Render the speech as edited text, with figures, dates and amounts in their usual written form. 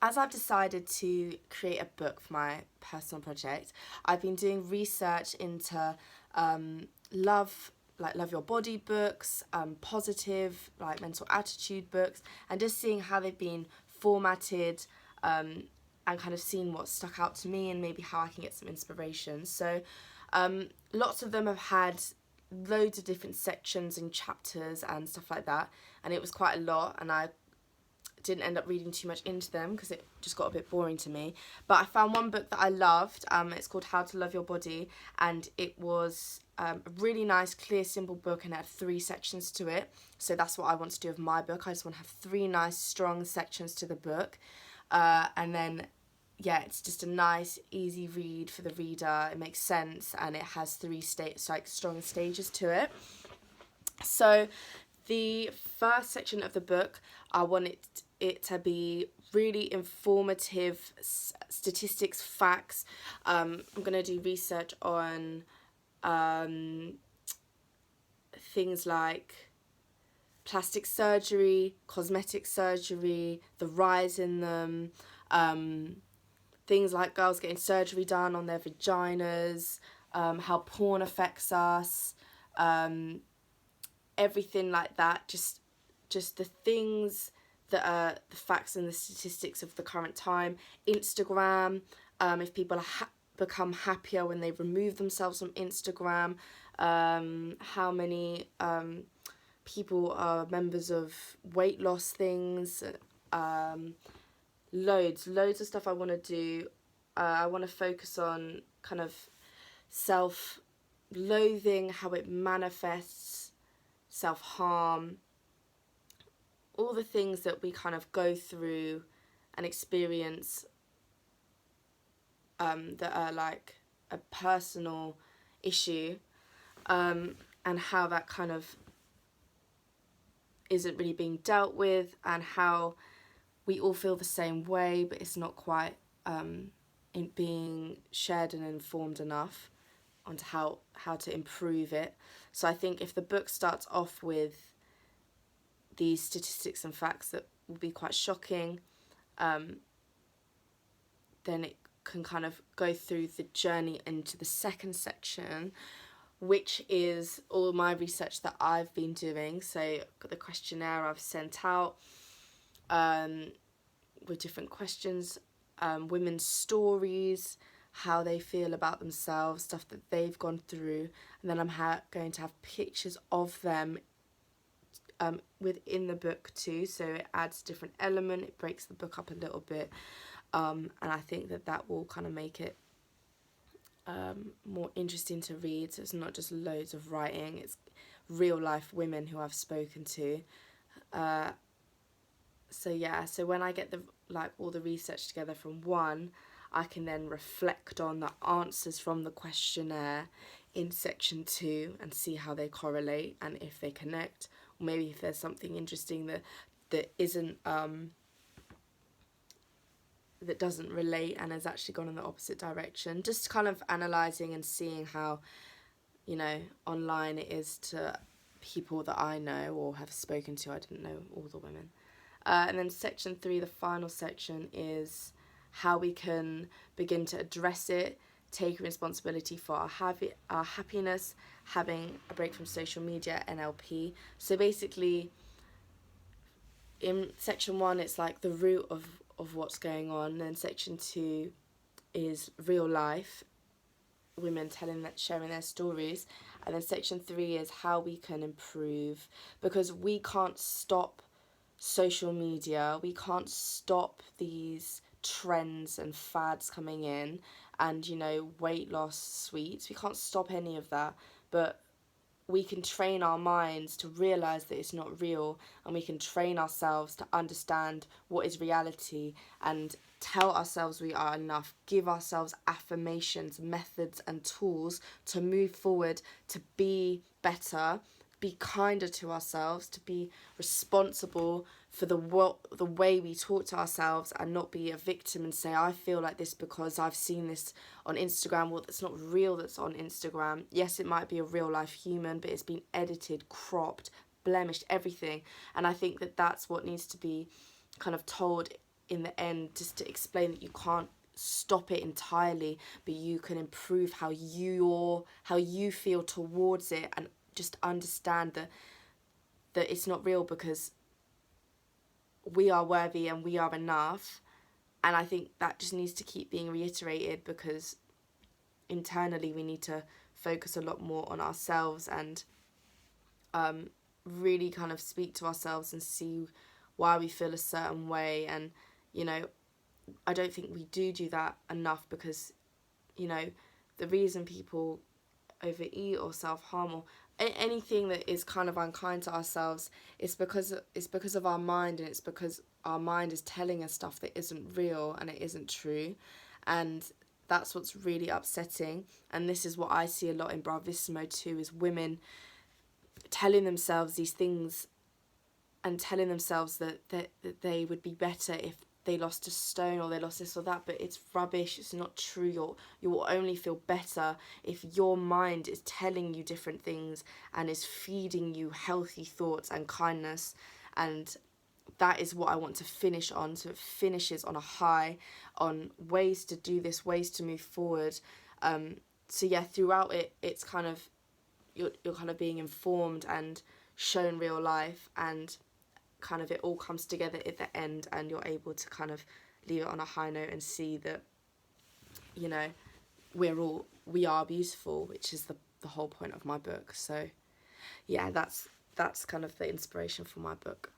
as I've decided to create a book for my personal project, I've been doing research into love, like Love Your Body books, positive, like mental attitude books, and just seeing how they've been formatted, and kind of seeing what stuck out to me and maybe how I can get some inspiration. So lots of them have had loads of different sections and chapters and stuff like that, and it was quite a lot, and I didn't end up reading too much into them because it just got a bit boring to me. But I found one book that I loved. It's called How to Love Your Body, and it was a really nice, clear, simple book, and it had 3 sections to it. So that's what I want to do with my book. I just want to have 3 nice, strong sections to the book, and then yeah, it's just a nice, easy read for the reader. It makes sense, and it has 3 like strong stages to it. So the first section of the book, I want it to be really informative statistics, facts. I'm going to do research on things like plastic surgery, cosmetic surgery, the rise in them, things like girls getting surgery done on their vaginas, how porn affects us, everything like that, just the things that are the facts and the statistics of the current time. Instagram, if people become happier when they remove themselves from Instagram, how many people are members of weight loss things, loads of stuff I want to do. I want to focus on kind of self-loathing, how it manifests, self-harm, all the things that we kind of go through and experience, that are like a personal issue, and how that kind of isn't really being dealt with, and how we all feel the same way, but it's not quite being shared and informed enough onto how to improve it. So I think if the book starts off with these statistics and facts that will be quite shocking, then it can kind of go through the journey into the second section, which is all my research that I've been doing. So I've got the questionnaire I've sent out, with different questions, women's stories, how they feel about themselves, stuff that they've gone through, and then I'm going to have pictures of them within the book too, so it adds a different element, it breaks the book up a little bit, and I think that will kind of make it more interesting to read. So it's not just loads of writing, it's real life women who I've spoken to. So yeah, so when I get all the research together from one, I can then reflect on the answers from the questionnaire in section 2 and see how they correlate and if they connect, or maybe if there's something interesting that isn't that doesn't relate and has actually gone in the opposite direction. Just kind of analysing and seeing how, online it is to people that I know or have spoken to. I didn't know all the women. And then section 3, the final section, is how we can begin to address it, take responsibility for our happiness, having a break from social media, NLP. So basically, in section 1, it's like the root of what's going on. And then section 2 is real life, women sharing their stories. And then section 3 is how we can improve, because we can't stop social media, we can't stop these trends and fads coming in, and weight loss sweets, we can't stop any of that, but we can train our minds to realise that it's not real, and we can train ourselves to understand what is reality and tell ourselves we are enough, give ourselves affirmations, methods and tools to move forward, to be better, be kinder to ourselves, to be responsible for the way we talk to ourselves, and not be a victim and say, I feel like this because I've seen this on Instagram. Well, that's not real, that's on Instagram. Yes, it might be a real life human, but it's been edited, cropped, blemished, everything. And I think that that's what needs to be kind of told in the end, just to explain that you can't stop it entirely, but you can improve how you feel towards it, and just understand that it's not real, because we are worthy and we are enough. And I think that just needs to keep being reiterated, because internally we need to focus a lot more on ourselves, and really kind of speak to ourselves and see why we feel a certain way. And I don't think we do that enough, because the reason people overeat or self-harm or anything that is kind of unkind to ourselves, it's because of our mind, and it's because our mind is telling us stuff that isn't real and it isn't true. And that's what's really upsetting. And this is what I see a lot in Bravissimo too, is women telling themselves these things and telling themselves that they would be better if they lost a stone or they lost this or that, but it's rubbish. It's not true. You will only feel better if your mind is telling you different things and is feeding you healthy thoughts and kindness. And that is what I want to finish on, so it finishes on a high, on ways to do this, ways to move forward. So yeah, throughout it, it's kind of you're kind of being informed and shown real life, and kind of it all comes together at the end, and you're able to kind of leave it on a high note and see that we are beautiful, which is the whole point of my book. So yeah, that's kind of the inspiration for my book.